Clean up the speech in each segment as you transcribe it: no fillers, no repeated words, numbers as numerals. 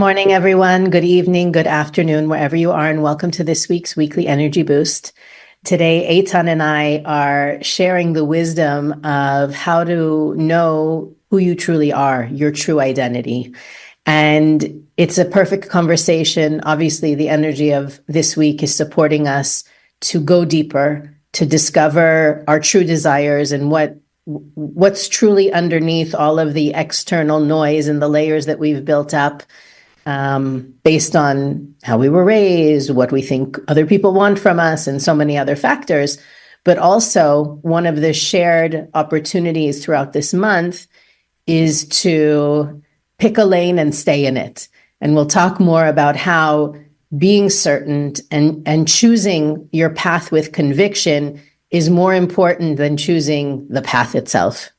morning, everyone. Good evening, good afternoon, wherever you are, and welcome to this week's Weekly Energy Boost. Today, Eitan and I are sharing the wisdom of how to know who you truly are, your true identity. And it's a perfect conversation. Obviously, the energy of this week is supporting us to go deeper, to discover our true desires and what's truly underneath all of the external noise and the layers that we've built up based on how we were raised, what we think other people want from us, and so many other factors. But also, one of the shared opportunities throughout this month is to pick a lane and stay in it. And we'll talk more about how being certain and choosing your path with conviction is more important than choosing the path itself.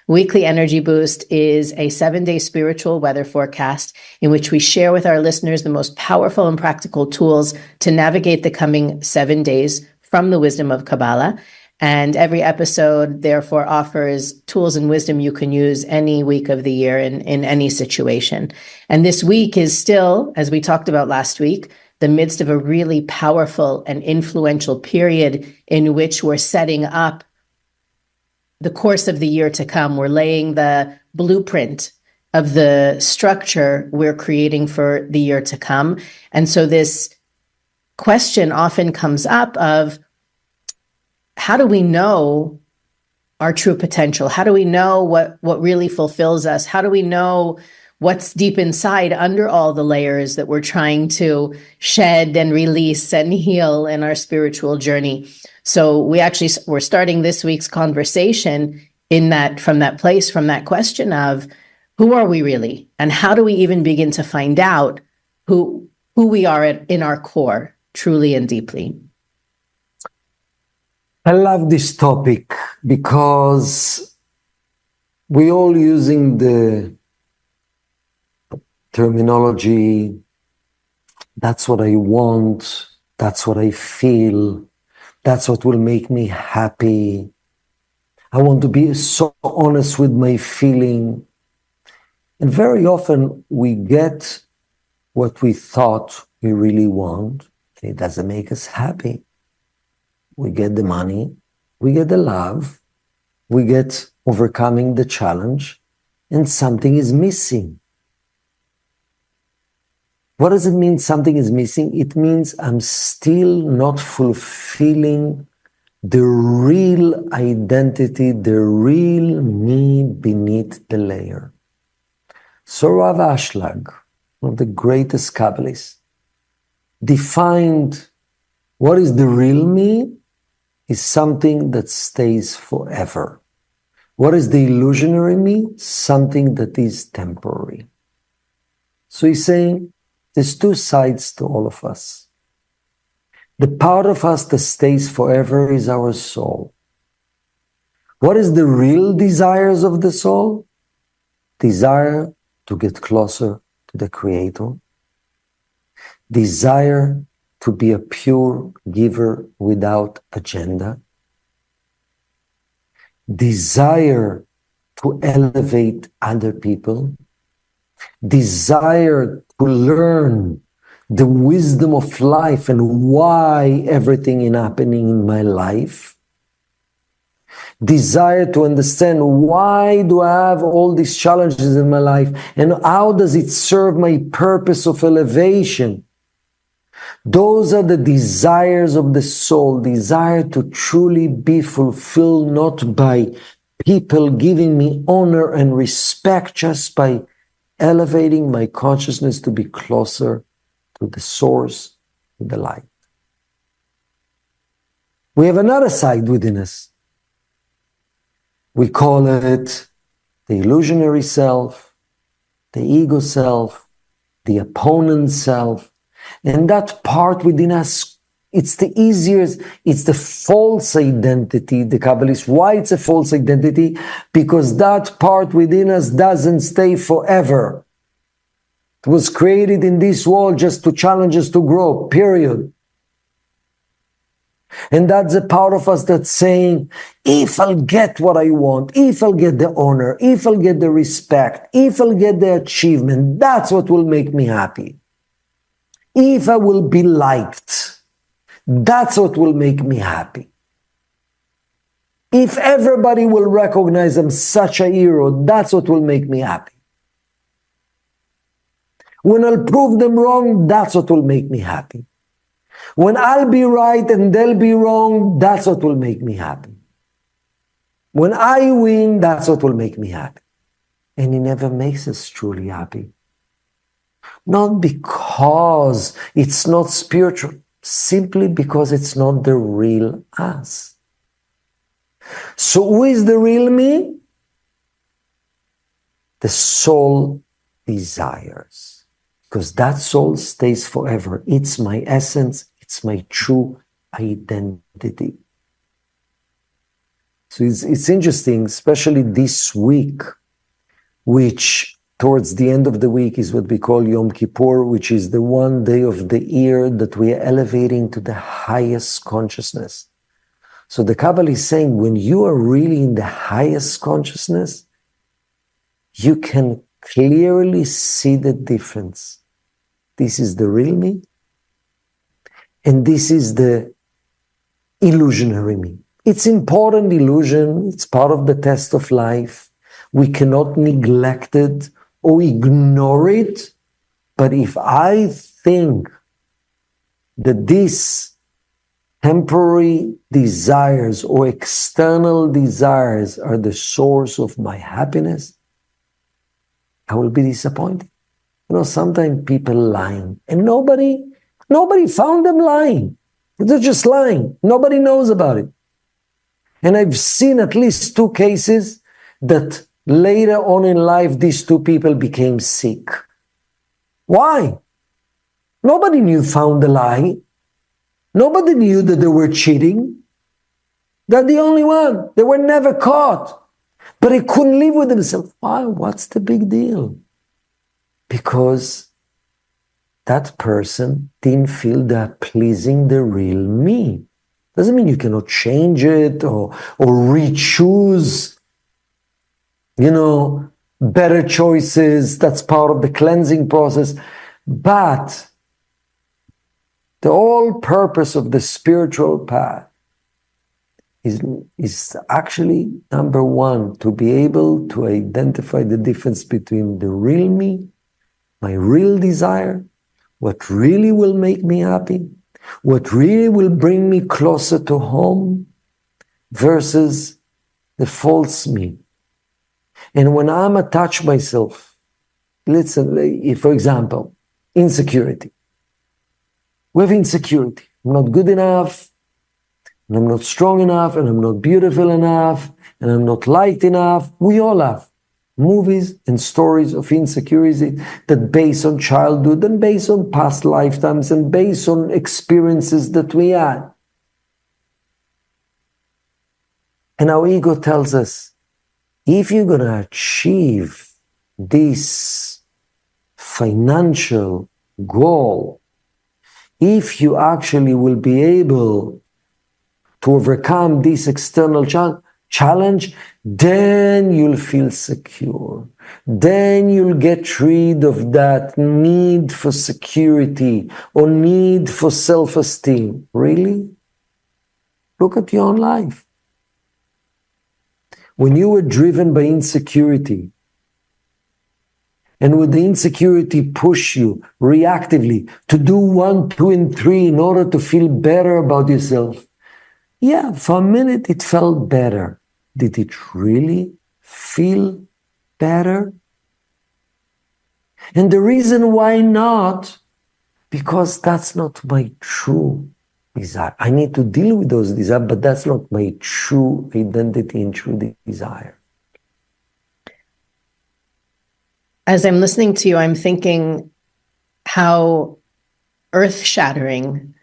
Weekly Energy Boost is a 7-day spiritual weather forecast in which we share with our listeners the most powerful and practical tools to navigate the coming 7 days from the wisdom of Kabbalah. And every episode, therefore, offers tools and wisdom you can use any week of the year in any situation. And this week is still, as we talked about last week, the midst of a really powerful and influential period in which we're setting up the course of the year to come. We're laying the blueprint of the structure we're creating for the year to come. And so this question often comes up of, how do we know our true potential? How do we know what really fulfills us? How do we know what's deep inside under all the layers that we're trying to shed and release and heal in our spiritual journey? So we're starting this week's conversation from that question of, who are we really? And how do we even begin to find out who we are in our core, truly and deeply? I love this topic because we all using the terminology, that's what I want, that's what I feel, that's what will make me happy. I want to be so honest with my feeling. And very often we get what we thought we really want, and it doesn't make us happy. We get the money, we get the love, we get overcoming the challenge, and something is missing. What does it mean something is missing? It means I'm still not fulfilling the real identity, the real me beneath the layer. So Rav Ashlag, one of the greatest Kabbalists, defined what is the real me is something that stays forever. What is the illusionary me? Something that is temporary. So he's saying, there's two sides to all of us. The part of us that stays forever is our soul. What is the real desires of the soul? Desire to get closer to the Creator. Desire to be a pure giver without agenda. Desire to elevate other people. Desire to learn the wisdom of life and why everything is happening in my life. Desire to understand, why do I have all these challenges in my life and how does it serve my purpose of elevation? Those are the desires of the soul, desire to truly be fulfilled, not by people giving me honor and respect, just by elevating my consciousness to be closer to the source, to the light. We have another side within us. We call it the illusionary self, the ego self, the opponent self. And that part within us, it's the easiest, it's the false identity, the Kabbalists. Why it's a false identity? Because that part within us doesn't stay forever. It was created in this world just to challenge us to grow, period. And that's a part of us that's saying, if I'll get what I want, if I'll get the honor, if I'll get the respect, if I'll get the achievement, that's what will make me happy. If I will be liked, that's what will make me happy. If everybody will recognize I'm such a hero, that's what will make me happy. When I'll prove them wrong, that's what will make me happy. When I'll be right and they'll be wrong, that's what will make me happy. When I win, that's what will make me happy. And it never makes us truly happy. Not because it's not spiritual, simply because it's not the real us. So who is the real me? The soul desires. Because that soul stays forever. It's my essence. It's my true identity. So it's interesting, especially this week, which towards the end of the week is what we call Yom Kippur, which is the one day of the year that we are elevating to the highest consciousness. So the Kabbalah is saying, when you are really in the highest consciousness, you can clearly see the difference. This is the real me, and this is the illusionary me. It's important illusion. It's part of the test of life. We cannot neglect it or ignore it. But if I think that these temporary desires or external desires are the source of my happiness, I will be disappointed. You know, sometimes people lying, and nobody found them lying. They're just lying. Nobody knows about it. And I've seen at least 2 cases that later on in life, these 2 people became sick. Why? Nobody found the lie. Nobody knew that they were cheating. They're the only one. They were never caught. But they couldn't live with themselves. Why? What's the big deal? Because that person didn't feel they're pleasing the real me. Doesn't mean you cannot change it or re-choose, better choices. That's part of the cleansing process. But the whole purpose of the spiritual path is actually, number one, to be able to identify the difference between the real me, my real desire, what really will make me happy, what really will bring me closer to home, versus the false me. And when I'm attached myself, listen, for example, insecurity. We have insecurity. I'm not good enough, and I'm not strong enough, and I'm not beautiful enough, and I'm not liked enough. We all have movies and stories of insecurity that based on childhood and based on past lifetimes and based on experiences that we had. And our ego tells us, if you're going to achieve this financial goal, if you actually will be able to overcome this external challenge, then you'll feel secure. Then you'll get rid of that need for security or need for self-esteem. Really? Look at your own life. When you were driven by insecurity, and would the insecurity push you reactively to do 1, 2, and 3 in order to feel better about yourself? Yeah, for a minute it felt better. Did it really feel better? And the reason why not, because that's not my true desire. I need to deal with those desires, but that's not my true identity and true desire. As I'm listening to you, I'm thinking how earth-shattering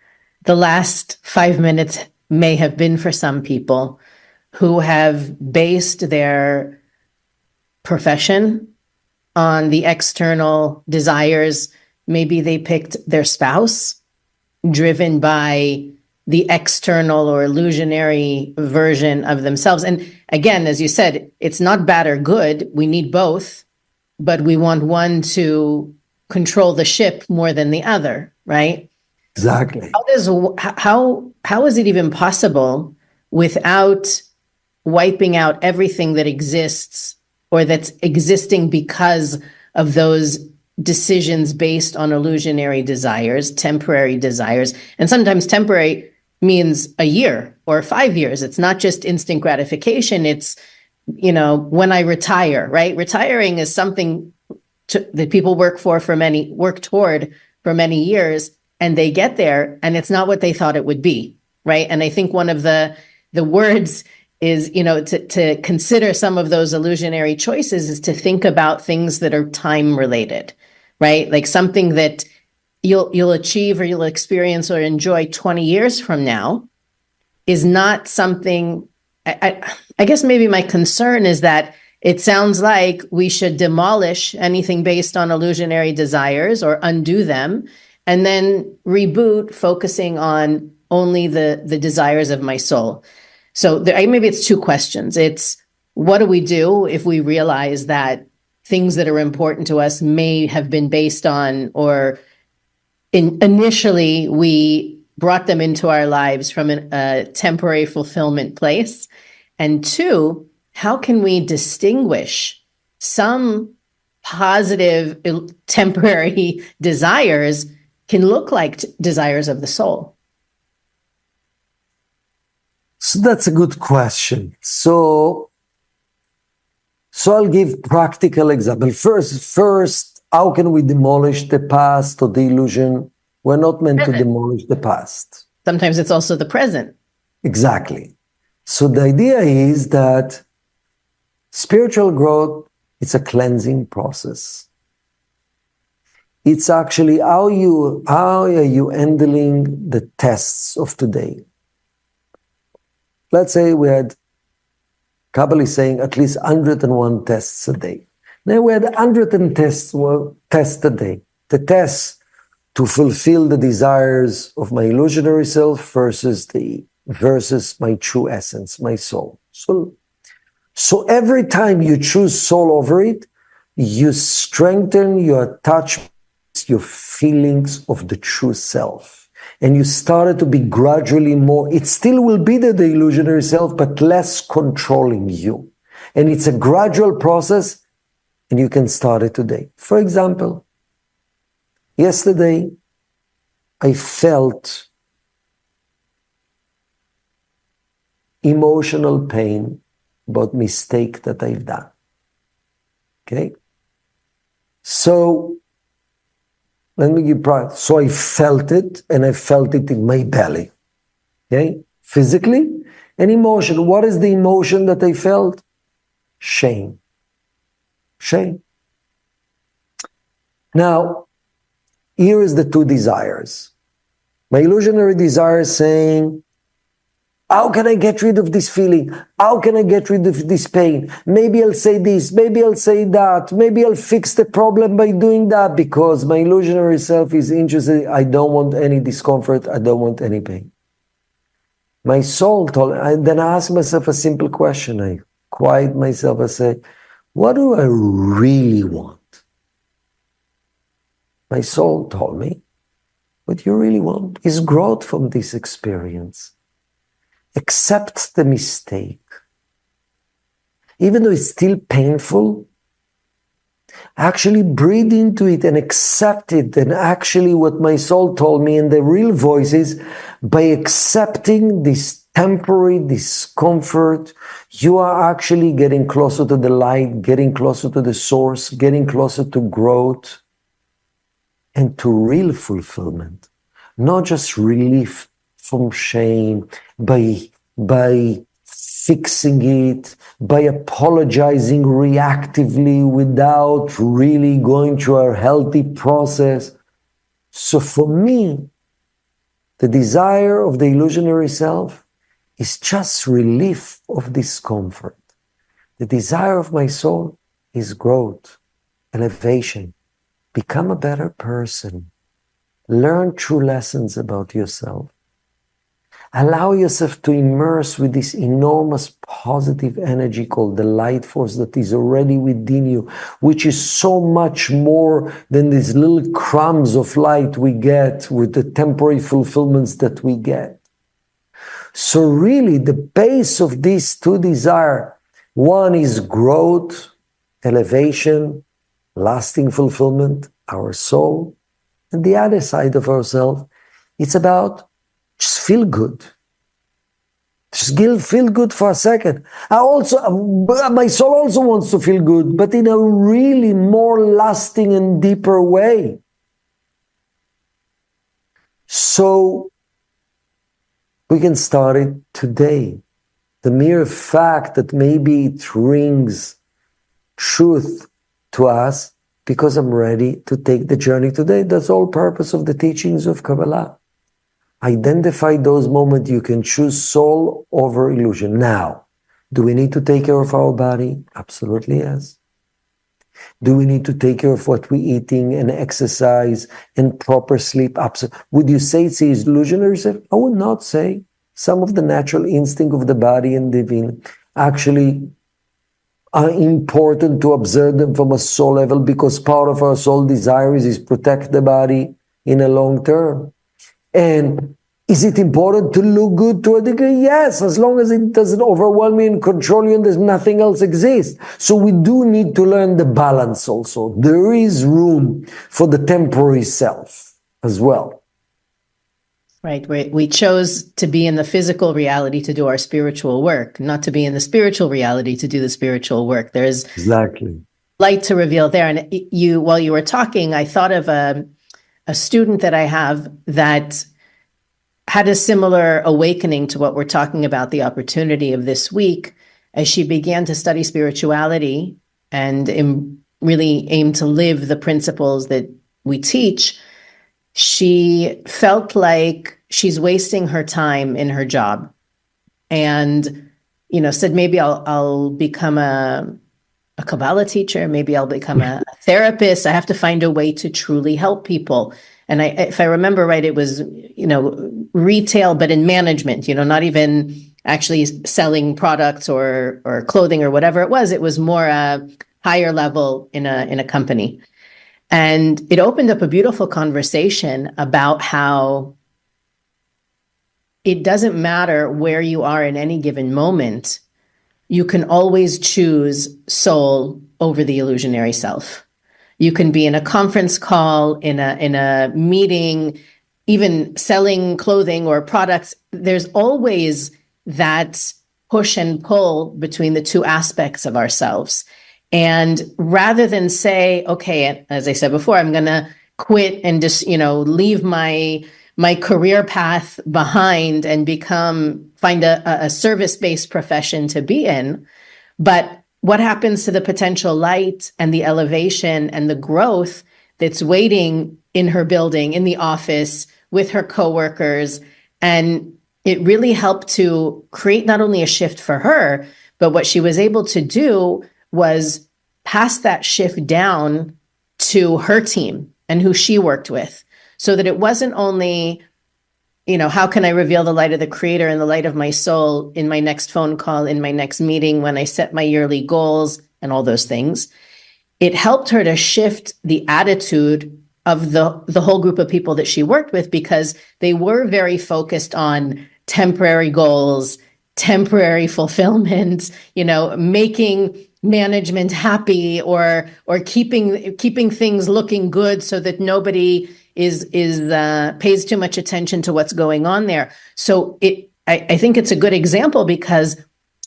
the last 5 minutes may have been for some people who have based their profession on the external desires. Maybe they picked their spouse, driven by the external or illusionary version of themselves. And again, as you said, it's not bad or good. We need both, but we want one to control the ship more than the other, right? Exactly. How is it even possible without wiping out everything that exists or that's existing because of those decisions based on illusionary desires, temporary desires? And sometimes temporary means a year or 5 years. It's not just instant gratification. It's, when I retire, right? Retiring is something that people work toward for many years, and they get there and it's not what they thought it would be, right? And I think one of the words is, to consider some of those illusionary choices is to think about things that are time related, right? Like something that you'll achieve or you'll experience or enjoy 20 years from now is not something. I guess maybe my concern is that it sounds like we should demolish anything based on illusionary desires or undo them and then reboot, focusing on only the desires of my soul. So maybe it's two questions. It's, what do we do if we realize that things that are important to us may have been based on, or initially we brought them into our lives from a temporary fulfillment place? And two, how can we distinguish some positive temporary desires can look like desires of the soul? So that's a good question. So I'll give practical example. First, how can we demolish the past or the illusion? We're not meant to demolish the past. Sometimes it's also the present. Exactly. So the idea is that spiritual growth, it's a cleansing process. It's actually how are you handling the tests of today? Let's say we had, Kabbalah is saying, at least 101 tests a day. Now we had 110 tests a day. The tests to fulfill the desires of my illusionary self versus my true essence, my soul. So every time you choose soul over it, you strengthen your attachments, your feelings of the true self. And you started to be gradually more, it still will be the illusionary self, but less controlling you. And it's a gradual process, and you can start it today. For example, yesterday, I felt emotional pain about mistake that I've done. Okay? So, let me give pride. So I felt it, and I felt it in my belly. Okay? Physically and emotion. What is the emotion that I felt? Shame. Shame. Now, here is the two desires. My illusionary desire is saying, how can I get rid of this feeling? How can I get rid of this pain? Maybe I'll say this, maybe I'll say that, maybe I'll fix the problem by doing that, because my illusionary self is interested. I don't want any discomfort. I don't want any pain. My soul then I ask myself a simple question. I quiet myself. I say, what do I really want? My soul told me, what you really want is growth from this experience. Accept the mistake. Even though it's still painful, actually breathe into it and accept it. And actually what my soul told me in the real voice is, by accepting this temporary discomfort, you are actually getting closer to the light, getting closer to the source, getting closer to growth and to real fulfillment, not just relief from shame, by fixing it, by apologizing reactively without really going through a healthy process. So for me, the desire of the illusionary self is just relief of discomfort. The desire of my soul is growth, elevation, become a better person, learn true lessons about yourself. Allow yourself to immerse with this enormous positive energy called the light force that is already within you, which is so much more than these little crumbs of light we get with the temporary fulfillments that we get. So really the base of these two desires, one is growth, elevation, lasting fulfillment, our soul, and the other side of ourselves, it's about just feel good. Just feel good for a second. My soul also wants to feel good, but in a really more lasting and deeper way. So we can start it today. The mere fact that maybe it rings truth to us because I'm ready to take the journey today. That's all purpose of the teachings of Kabbalah. Identify those moments you can choose soul over illusion. Now, do we need to take care of our body? Absolutely yes. Do we need to take care of what we're eating and exercise and proper sleep? Absolutely. Would you say it's illusionary? I would not say. Some of the natural instinct of the body and divine actually are important to observe them from a soul level, because part of our soul desires is protect the body in a long term. And is it important to look good to a degree? Yes, as long as it doesn't overwhelm you and control you and there's nothing else exists. So we do need to learn the balance also. There is room for the temporary self as well. Right. We chose to be in the physical reality to do our spiritual work, not to be in the spiritual reality to do the spiritual work. There's exactly light to reveal there. And while you were talking, I thought of a student that I have that had a similar awakening to what we're talking about, the opportunity of this week, as she began to study spirituality and really aim to live the principles that we teach. She felt like she's wasting her time in her job, and said, maybe I'll become a Kabbalah teacher, maybe I'll become a therapist. I have to find a way to truly help people. And if I remember right, it was retail, but in management, not even actually selling products or clothing or whatever it was. It was more a higher level in a company. And it opened up a beautiful conversation about how it doesn't matter where you are in any given moment. You can always choose soul over the illusionary self. You can be in a conference call, in a meeting, even selling clothing or products. There's always that push and pull between the two aspects of ourselves. And rather than say, okay, as I said before, I'm going to quit and just, leave my career path behind and find a service-based profession to be in. But what happens to the potential light and the elevation and the growth that's waiting in her building, in the office, with her coworkers? And it really helped to create not only a shift for her, but what she was able to do was pass that shift down to her team and who she worked with, so that it wasn't only, how can I reveal the light of the Creator and the light of my soul in my next phone call, in my next meeting, when I set my yearly goals and all those things. It helped her to shift the attitude of the whole group of people that she worked with, because they were very focused on temporary goals, temporary fulfillment, making management happy or keeping things looking good so that nobody pays too much attention to what's going on there. So I think it's a good example, because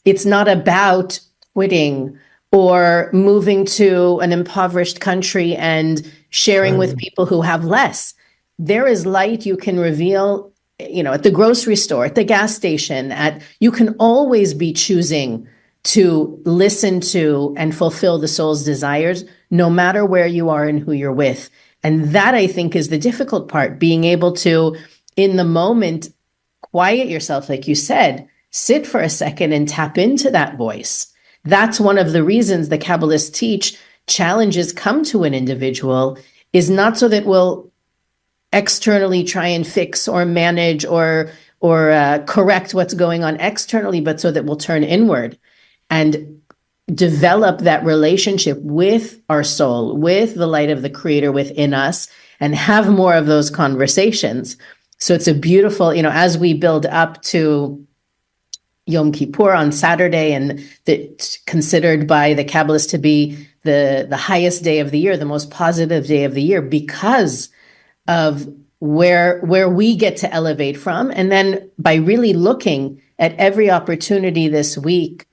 it's not about quitting or moving to an impoverished country and sharing with people who have less. There is light you can reveal, at the grocery store, at the gas station, you can always be choosing to listen to and fulfill the soul's desires, no matter where you are and who you're with. And that, I think, is the difficult part, being able to, in the moment, quiet yourself, like you said, sit for a second and tap into that voice. That's one of the reasons the Kabbalists teach challenges come to an individual, is not so that we'll externally try and fix or manage or correct what's going on externally, but so that we'll turn inward and develop that relationship with our soul, with the light of the Creator within us, and have more of those conversations. So it's a beautiful, as we build up to Yom Kippur on Saturday, and that's considered by the Kabbalists to be the highest day of the year, the most positive day of the year, because of where we get to elevate from. And then by really looking at every opportunity this week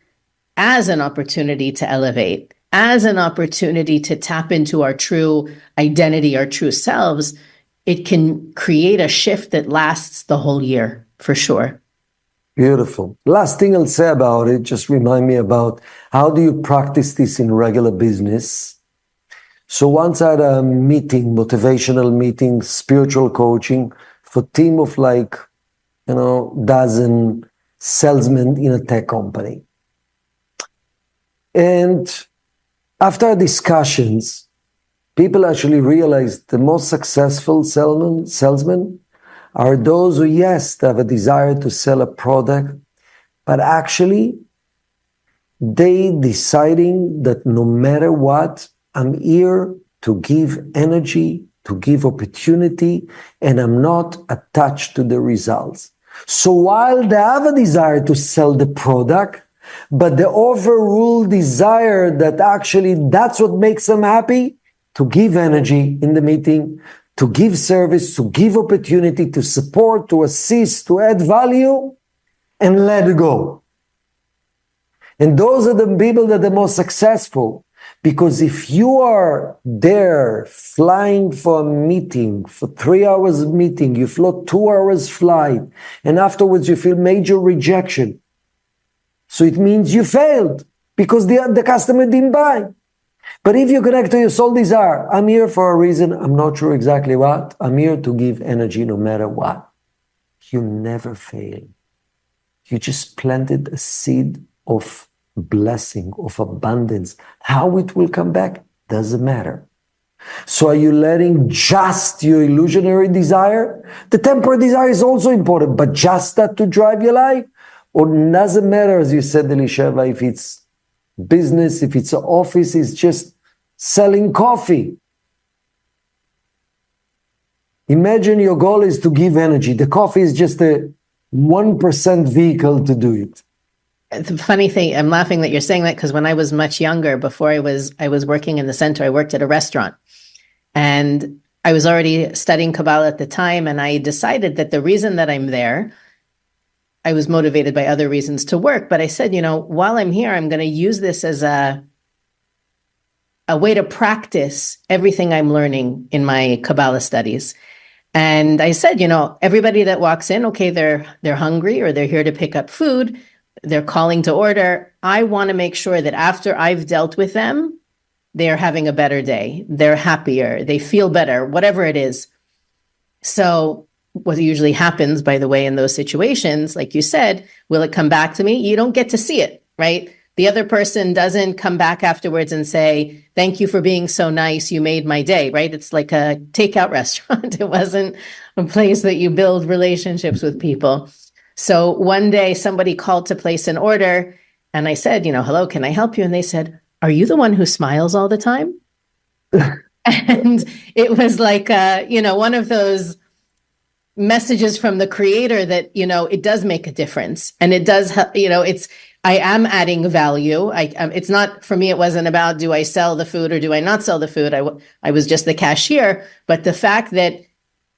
as an opportunity to elevate, as an opportunity to tap into our true identity, our true selves, it can create a shift that lasts the whole year, for sure. Beautiful. Last thing I'll say about it, just remind me about how do you practice this in regular business? So once I had a meeting, motivational meeting, spiritual coaching for a team of dozen salesmen in a tech company. And after discussions, people actually realized the most successful salesmen are those who, yes, they have a desire to sell a product, but actually they deciding that no matter what, I'm here to give energy, to give opportunity, and I'm not attached to the results. So while they have a desire to sell the product, but the overall desire that actually that's what makes them happy, to give energy in the meeting, to give service, to give opportunity, to support, to assist, to add value, and let go. And those are the people that are the most successful. Because if you are there flying for a meeting, for 3 hours meeting, you flew 2 hours flight, and afterwards you feel major rejection. So it means you failed because the customer didn't buy. But if you connect to your soul desire, I'm here for a reason, I'm not sure exactly what, I'm here to give energy no matter what. You never fail. You just planted a seed of blessing, of abundance. How it will come back doesn't matter. So are you letting just your illusionary desire? The temporary desire is also important, but just that to drive your life? Or doesn't matter, as you said, Elisheva, if it's business, if it's an office, it's just selling coffee. Imagine your goal is to give energy. The coffee is just a 1% vehicle to do it. The funny thing, I'm laughing that you're saying that, because when I was much younger, before I was working in the center, I worked at a restaurant, and I was already studying Kabbalah at the time. And I decided that the reason that I'm there, I was motivated by other reasons to work. But I said, while I'm here, I'm going to use this as a way to practice everything I'm learning in my Kabbalah studies. And I said, everybody that walks in, okay, they're hungry or they're here to pick up food. They're calling to order. I want to make sure that after I've dealt with them, they're having a better day. They're happier. They feel better, whatever it is. So what usually happens, by the way, in those situations, like you said, will it come back to me? You don't get to see it, right? The other person doesn't come back afterwards and say, thank you for being so nice. You made my day, right? It's like a takeout restaurant. It wasn't a place that you build relationships with people. So one day somebody called to place an order, and I said, hello, can I help you? And they said, are you the one who smiles all the time? And it was like, one of those messages from the Creator that, it does make a difference. And it does, I am adding value. It's not, for me, it wasn't about, do I sell the food or do I not sell the food? I was just the cashier. But the fact that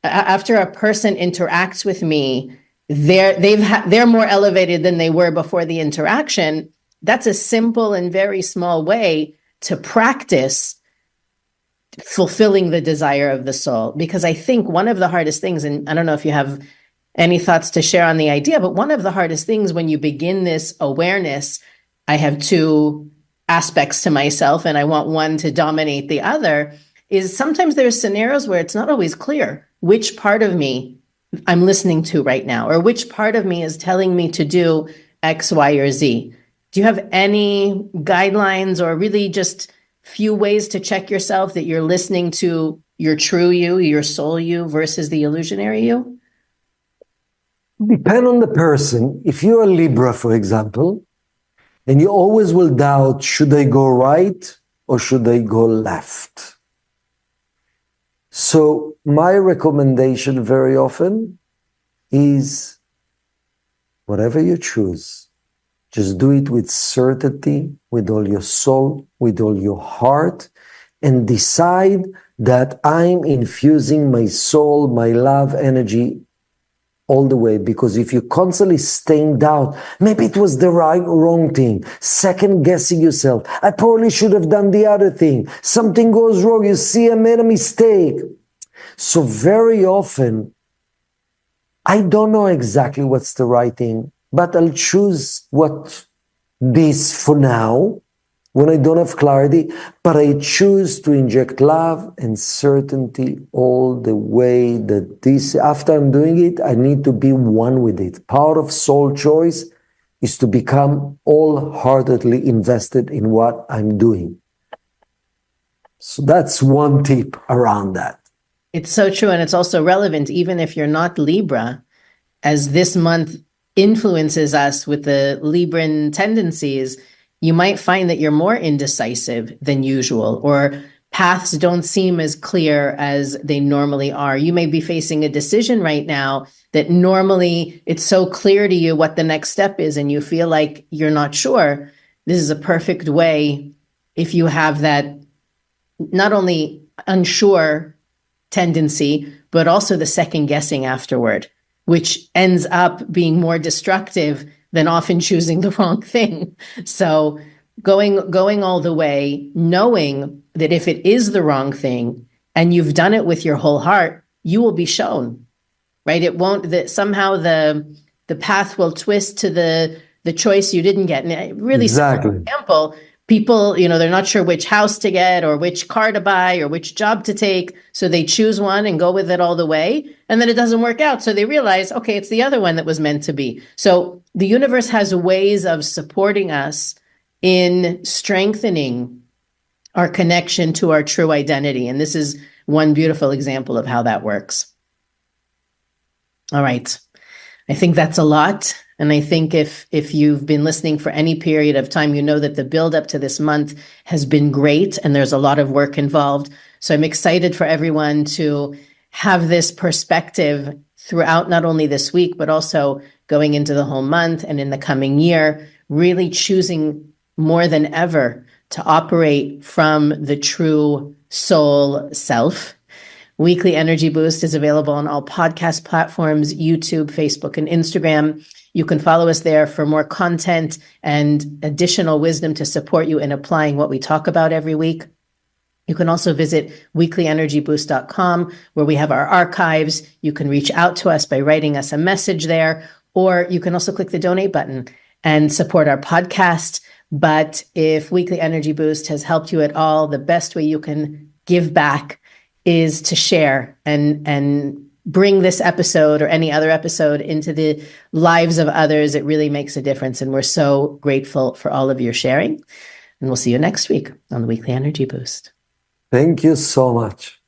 after a person interacts with me, they're more elevated than they were before the interaction. That's a simple and very small way to practice fulfilling the desire of the soul. Because I think one of the hardest things, and I don't know if you have any thoughts to share on the idea, but one of the hardest things when you begin this awareness, I have two aspects to myself and I want one to dominate the other, is sometimes there's scenarios where it's not always clear which part of me I'm listening to right now, or which part of me is telling me to do X, Y, or Z. Do you have any guidelines or really just few ways to check yourself that you're listening to your true you, your soul you versus the illusionary you? depend on the person. If you're a Libra, for example, and you always will doubt, should I go right or should I go left? So my recommendation very often is whatever you choose, just do it with certainty, with all your soul, with all your heart, and decide that I'm infusing my soul, my love energy all the way. Because if you're constantly staying doubt, maybe it was the wrong thing, second guessing yourself, I probably should have done the other thing, something goes wrong, you see I made a mistake. So very often, I don't know exactly what's the right thing, but I'll choose what this for now, when I don't have clarity, but I choose to inject love and certainty all the way that this, after I'm doing it, I need to be one with it. Part of soul choice is to become wholeheartedly invested in what I'm doing. So that's one tip around that. It's so true. And it's also relevant, even if you're not Libra, as this month influences us with the Libran tendencies, you might find that you're more indecisive than usual, or paths don't seem as clear as they normally are. You may be facing a decision right now that normally it's so clear to you what the next step is, and you feel like you're not sure. This is a perfect way, if you have that not only unsure tendency, but also the second guessing afterward, which ends up being more destructive than often choosing the wrong thing. So going all the way, knowing that if it is the wrong thing and you've done it with your whole heart, you will be shown, right? It won't, that somehow the path will twist to the choice you didn't get. And it really, exactly. For example, people, they're not sure which house to get or which car to buy or which job to take. So they choose one and go with it all the way. And then it doesn't work out. So they realize, okay, it's the other one that was meant to be. So the universe has ways of supporting us in strengthening our connection to our true identity. And this is one beautiful example of how that works. All right. I think that's a lot. And I think if you've been listening for any period of time, you know that the build up to this month has been great and there's a lot of work involved. So I'm excited for everyone to have this perspective throughout not only this week, but also going into the whole month and in the coming year, really choosing more than ever to operate from the true soul self. Weekly Energy Boost is available on all podcast platforms, YouTube, Facebook, and Instagram. You can follow us there for more content and additional wisdom to support you in applying what we talk about every week. You can also visit weeklyenergyboost.com, where we have our archives. You can reach out to us by writing us a message there, or you can also click the donate button and support our podcast. But if Weekly Energy Boost has helped you at all, the best way you can give back is to share and bring this episode or any other episode into the lives of others. It really makes a difference. And we're so grateful for all of your sharing. And we'll see you next week on the Weekly Energy Boost. Thank you so much.